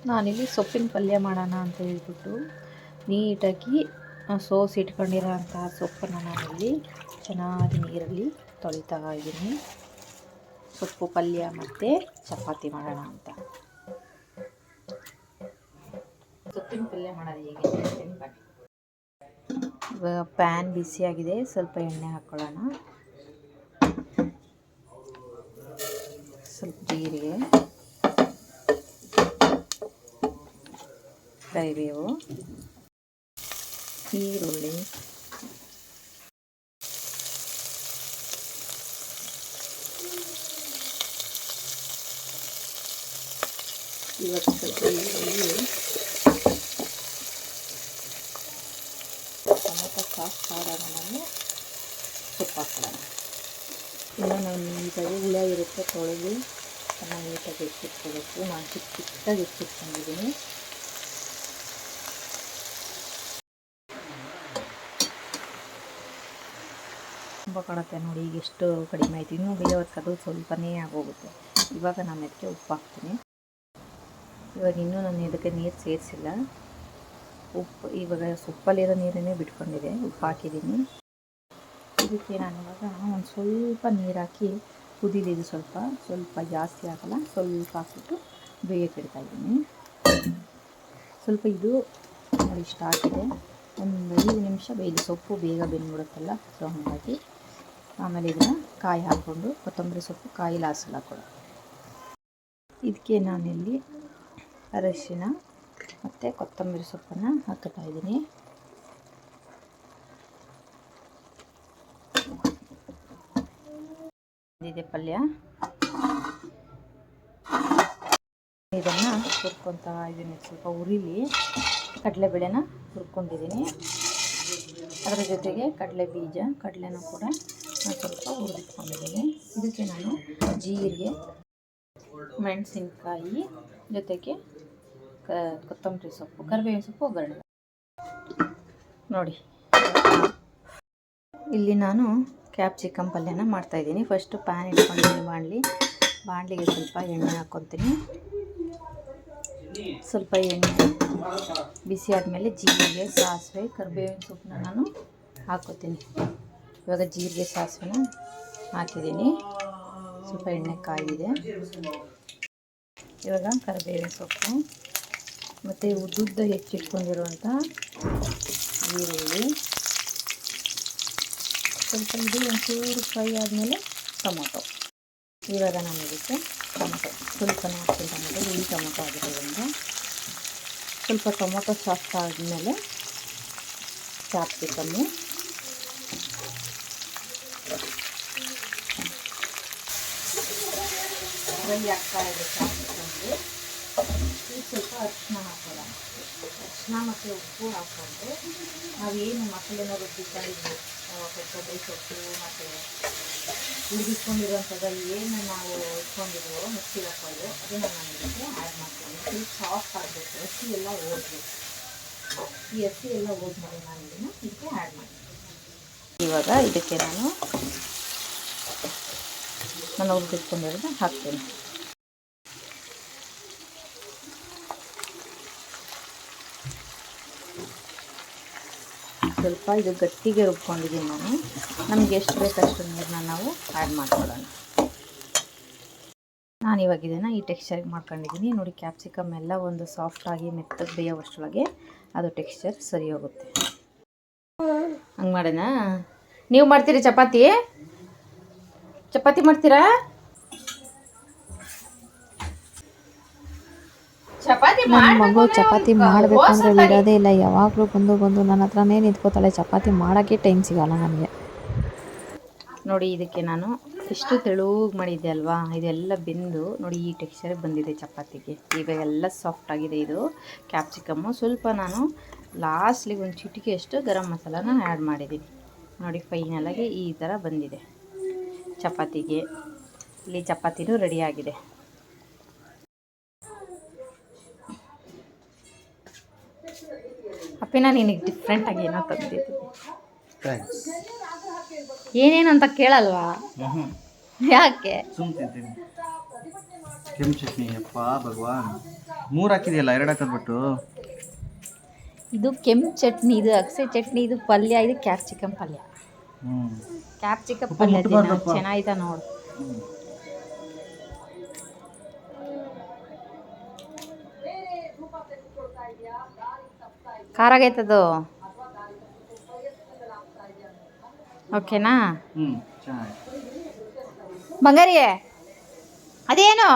ನಾನಿಲ್ಲಿ ಸೊಪ್ಪಿನ ಪಲ್ಯ ಮಾಡೋಣ ಅಂತ ಹೇಳ್ಬಿಟ್ಟು ನೀಟಾಗಿ ಸೋಸಿ ಇಟ್ಕೊಂಡಿರೋ ಅಂತಹ ಸೊಪ್ಪನ್ನು ನಾನಿಲ್ಲಿ ಚೆನ್ನಾಗಿ ನೀರಲ್ಲಿ ತೊಳಿತಾ ಇದ್ದೀನಿ. ಸೊಪ್ಪು ಪಲ್ಯ ಮತ್ತು ಚಪಾತಿ ಮಾಡೋಣ ಅಂತ. ಸೊಪ್ಪಿನ ಪಲ್ಯ ಮಾಡೋದು ಹೇಗೆ ಹೇಳ್ತೀನಿ ಬನ್ನಿ. ಇವಾಗ ಪ್ಯಾನ್ ಬಿಸಿಯಾಗಿದೆ, ಸ್ವಲ್ಪ ಎಣ್ಣೆ ಹಾಕ್ಕೊಳ್ಳೋಣ. ಸ್ವಲ್ಪ ಜೀರಿಗೆ, ಕರಿಬೇವು, ಈರುಳ್ಳಿ, ಇವತ್ತು ಸ್ವಲ್ಪ ಈರುಳ್ಳಿ ಟೊಮೊಟೊ ಸಾಸ್ ಆದಾಗ ನಾವು ಸೊಪ್ಪು ಹಾಕೋಣ. ಇನ್ನು ನಾವು ನೀಟಾಗಿ ಹುಳ ಇರುತ್ತೆ ತೊಳೆದು ಅದನ್ನು ನೀಟಾಗಿ ಎತ್ತಿಟ್ಕೋಬೇಕು. ನಾನು ಚಿಕ್ಕದಾಗಿ ಎತ್ತಿಟ್ಕೊಂಡಿದ್ದೀನಿ. ತುಂಬ ಕಾಣುತ್ತೆ ನೋಡಿ, ಈಗ ಎಷ್ಟು ಕಡಿಮೆ ಆಯಿತು. ಇನ್ನೂ ಬೇಯೋದಕ್ಕೆ ಅದು ಸ್ವಲ್ಪನೇ ಆಗೋಗುತ್ತೆ. ಇವಾಗ ನಾನು ಅದಕ್ಕೆ ಉಪ್ಪು ಹಾಕ್ತೀನಿ. ಇವಾಗ ಇನ್ನೂ ನಾನು ಇದಕ್ಕೆ ನೀರು ಸೇರಿಸಿಲ್ಲ. ಉಪ್ಪು ಇವಾಗ ಸೊಪ್ಪಲ್ಲಿರೋ ನೀರನ್ನೇ ಬಿಟ್ಕೊಂಡಿದೆ. ಉಪ್ಪು ಹಾಕಿದ್ದೀನಿ. ಇದಕ್ಕೆ ನಾನು ಇವಾಗ ಒಂದು ಸ್ವಲ್ಪ ನೀರು ಹಾಕಿ ಕುದಿಲಿದ್ದು ಸ್ವಲ್ಪ ಜಾಸ್ತಿ ಹಾಕಲ್ಲ, ಸ್ವಲ್ಪ ಹಾಕ್ಬಿಟ್ಟು ಬೇಯಕ್ಕೆ ಇಡ್ತಾಯಿದ್ದೀನಿ. ಸ್ವಲ್ಪ ಇದು ನೋಡಿ ಇಷ್ಟ ಆಗಿದೆ. ಒಂದು 5 ನಿಮಿಷ ಬೇಯಲಿ, ಸೊಪ್ಪು ಬೇಗ ಬೆಂದ್ಬಿಡುತ್ತಲ್ಲ. ಸೊ ಹಾಗಾಗಿ ಆಮೇಲೆ ಇದನ್ನು ಕಾಯಿ ಹಾಕ್ಕೊಂಡು ಕೊತ್ತಂಬರಿ ಸೊಪ್ಪು ಕಾಯಿ ಲಾಸಲ್ಲಿ ಹಾಕ್ಕೊಳ್ಳಿ. ಇದಕ್ಕೆ ನಾನಿಲ್ಲಿ ಅರಿಶಿನ ಮತ್ತು ಕೊತ್ತಂಬರಿ ಸೊಪ್ಪನ್ನು ಹಾಕ್ತಾ ಇದ್ದೀನಿ. ಇದೆ ಪಲ್ಯ. ಇದನ್ನು ಹುರ್ಕೊತಾ ಇದ್ದೀನಿ. ಸ್ವಲ್ಪ ಉರಿಲಿ. ಕಡಲೆಬೇಳೆನ ಹುರ್ಕೊಂಡಿದ್ದೀನಿ. ಅದರ ಜೊತೆಗೆ ಕಡಲೆ ಬೀಜ, ಕಡಲೆನೂ ಕೂಡ ನಾನು ಸ್ವಲ್ಪ ಹುರಿದಿಟ್ಕೊಂಡಿದ್ದೀನಿ. ಇದಕ್ಕೆ ನಾನು ಜೀರಿಗೆ, ಮೆಣಸಿನ್ಕಾಯಿ ಜೊತೆಗೆ ಕೊತ್ತಂಬರಿ ಸೊಪ್ಪು, ಕರಿಬೇವಿನ ಸೊಪ್ಪು ಒಗ್ಗರಣೆ ನೋಡಿ. ಇಲ್ಲಿ ನಾನು ಕ್ಯಾಪ್ಸಿಕಮ್ ಪಲ್ಯನ ಮಾಡ್ತಾಯಿದ್ದೀನಿ. ಫಸ್ಟು ಪ್ಯಾನ್ ಇಟ್ಕೊಂಡಿದ್ದೀನಿ. ಬಾಣಲಿಗೆ ಸ್ವಲ್ಪ ಎಣ್ಣೆ ಹಾಕ್ಕೊತೀನಿ. ಸ್ವಲ್ಪ ಎಣ್ಣೆ ಬಿಸಿ ಆದಮೇಲೆ ಜೀರಿಗೆ, ಸಾಸಿವೆ, ಕರಿಬೇವಿನ ಸೊಪ್ಪನ್ನ ನಾನು ಹಾಕ್ಕೋತೀನಿ. ಇವಾಗ ಜೀರಿಗೆ ಸಾಸಿವೆನ ಹಾಕಿದ್ದೀನಿ. ಸ್ವಲ್ಪ ಎಣ್ಣೆ ಕಾಯಿದೆ. ಇವಾಗ ಕರಿಬೇವಿನ ಸೊಪ್ಪು ಮತ್ತು ಉದ್ದುದ್ದ ಹೆಚ್ಚಿಟ್ಕೊಂಡಿರುವಂಥ ಈರುಳ್ಳಿ, ಸ್ವಲ್ಪ ಇದು ಒಂಚೂರು ಫ್ರೈ ಆದಮೇಲೆ ಟೊಮೊಟೊ. ಇವಾಗ ನಾನು ಇದಕ್ಕೆ ಟೊಮೊಟೊ ಸ್ವಲ್ಪನೇ ಹಾಕ್ತೀನಿ. ಟೊಮೊಟೊ ಹುಳಿ ಟೊಮೊಟೊ ಆಗಿರೋದ್ರಿಂದ ಸ್ವಲ್ಪ ಟೊಮೊಟೊ ಸಾಫ್ಟ್ ಆದಮೇಲೆ ಕ್ಯಾಪ್ಸಿಕಮ್ಮು, ಫ್ರೈ ಆಗ್ತಾ ಇದೆ ಕ್ಯಾಪ್ಸಿಕಮ್ಗೆ. ಈಗ ಸ್ವಲ್ಪ ಅರಿಶಿನ ಹಾಕೋಣ. ಅರಿಶಿನ ಮತ್ತು ಉಪ್ಪು ಹಾಕ್ಕೊಂಡು ನಾವೇನು ಮಸಾಲೆನ ರುಬ್ಬಿಕೊಂಡಿದ್ವಿ, ಕೊತ್ತಂಬರಿ ಸೊಪ್ಪು ಮತ್ತು ಹುರಿದಿಟ್ಕೊಂಡಿರೋಂಥದ್ದು ಏನು ನಾವು ಇಟ್ಕೊಂಡಿದ್ವೋ ಮಿಕ್ಸಿ ಹಾಕೋದು, ಅದನ್ನು ನಾನು ಇದಕ್ಕೆ ಆ್ಯಡ್ ಮಾಡ್ತೀನಿ. ಸ್ವಲ್ಪ ಸಾಫ್ಟ್ ಆಗಬೇಕು, ಹಸಿ ಎಲ್ಲ ಹೋಗ್ಬೇಕು. ಈ ಹಸಿ ಎಲ್ಲ ಹೋದ್ಮೇಲೆ ನಾನು ಇದನ್ನು ಇದಕ್ಕೆ ಆ್ಯಡ್ ಮಾಡ್ತೀನಿ. ಇವಾಗ ಇದಕ್ಕೆ ನಾನು ಹುರಿದಿಟ್ಕೊಂಡಿರೋದನ್ನ ಹಾಕ್ತೀನಿ. ಸ್ವಲ್ಪ ಇದು ಗಟ್ಟಿಗೆ ರುಬ್ಕೊಂಡಿದ್ದೀನಿ ನಾನು. ನಮಗೆ ಎಷ್ಟು ಬೇಕಷ್ಟು ನೀರನ್ನ ನಾವು ಆ್ಯಡ್ ಮಾಡ್ಕೊಳ್ಳೋಣ. ನಾನಿವಾಗ ಇದನ್ನು ಈ ಟೆಕ್ಸ್ಚರ್ಗೆ ಮಾಡ್ಕೊಂಡಿದ್ದೀನಿ ನೋಡಿ. ಕ್ಯಾಪ್ಸಿಕಮ್ ಎಲ್ಲ ಒಂದು ಸಾಫ್ಟಾಗಿ ಮೆತ್ತಗೆ ಬೇಯೋವಷ್ಟರೊಳಗೆ ಅದು ಟೆಕ್ಸ್ಚರ್ ಸರಿ ಹೋಗುತ್ತೆ. ಹಂಗೆ ಮಾಡೋಣ. ನೀವು ಮಾಡ್ತೀರಿ ಚಪಾತಿ ಮಾಡ್ತೀರಾ? ನನ್ನ ಮಗಳು ಚಪಾತಿ ಮಾಡಬೇಕು ಅಂದರೆ ಬಿಡೋದೇ ಇಲ್ಲ. ಯಾವಾಗಲೂ ಬಂದು ನನ್ನ ಹತ್ರನೇ ನಿಂತ್ಕೋತಾಳೆ. ಚಪಾತಿ ಮಾಡೋಕ್ಕೆ ಟೈಮ್ ಸಿಗೋಲ್ಲ ನನಗೆ. ನೋಡಿ ಇದಕ್ಕೆ ನಾನು ಎಷ್ಟು ತೆಳುವಾಗಿ ಮಾಡಿದ್ದೆ ಅಲ್ವಾ, ಇದೆಲ್ಲ ಬೆಂದು ನೋಡಿ ಈ ಟೆಕ್ಸ್ಚರ್ ಬಂದಿದೆ ಚಪಾತಿಗೆ. ಇವಾಗೆಲ್ಲ ಸಾಫ್ಟ್ ಆಗಿದೆ ಇದು ಕ್ಯಾಪ್ಸಿಕಮ್ಮು. ಸ್ವಲ್ಪ ನಾನು ಲಾಸ್ಟ್ಲಿಗೆ ಒಂದು ಚಿಟಿಕೆಯಷ್ಟು ಗರಂ ಮಸಾಲಾನ ಆ್ಯಡ್ ಮಾಡಿದ್ದೀನಿ ನೋಡಿ. ಫೈನಲಾಗಿ ಈ ಥರ ಬಂದಿದೆ ಚಪಾತಿಗೆ. ಇಲ್ಲಿ ಚಪಾತಿನೂ ರೆಡಿಯಾಗಿದೆ. ಅಪ್ಪಿನ ನಿನಗೆ ಡಿಫ್ರೆಂಟಾಗಿ ಏನೋ ತಂದಿದ್ದೀನಿ. ಏನೇನು ಅಂತ ಕೇಳಲ್ವಾ? ಯಾಕೆ? ಕೆಂಪು ಚಟ್ನಿ. ಅಪ್ಪ ಭಗವಾನ್ ಮೂರು ಹಾಕಿದೆಯಲ್ಲ 2 ಹಾಕೋದ್ಬಿಟ್ಟು. ಇದು ಕೆಂಪು ಚಟ್ನಿ, ಇದು ಅಗಸೆ ಚಟ್ನಿ, ಇದು ಪಲ್ಯ, ಇದು ಕ್ಯಾಪ್ಸಿಕಮ್ ಪಲ್ಯ. ಕ್ಯಾಪ್ಸಿಕಮ್ ಪಲ್ಯ ಚೆನ್ನಾಯ್ತಾ ನೋಡು. ಖಾರ ಆಗೈತದು. ಓಕೆನಾ ಬಂಗಾರಿ? ಅದೇನು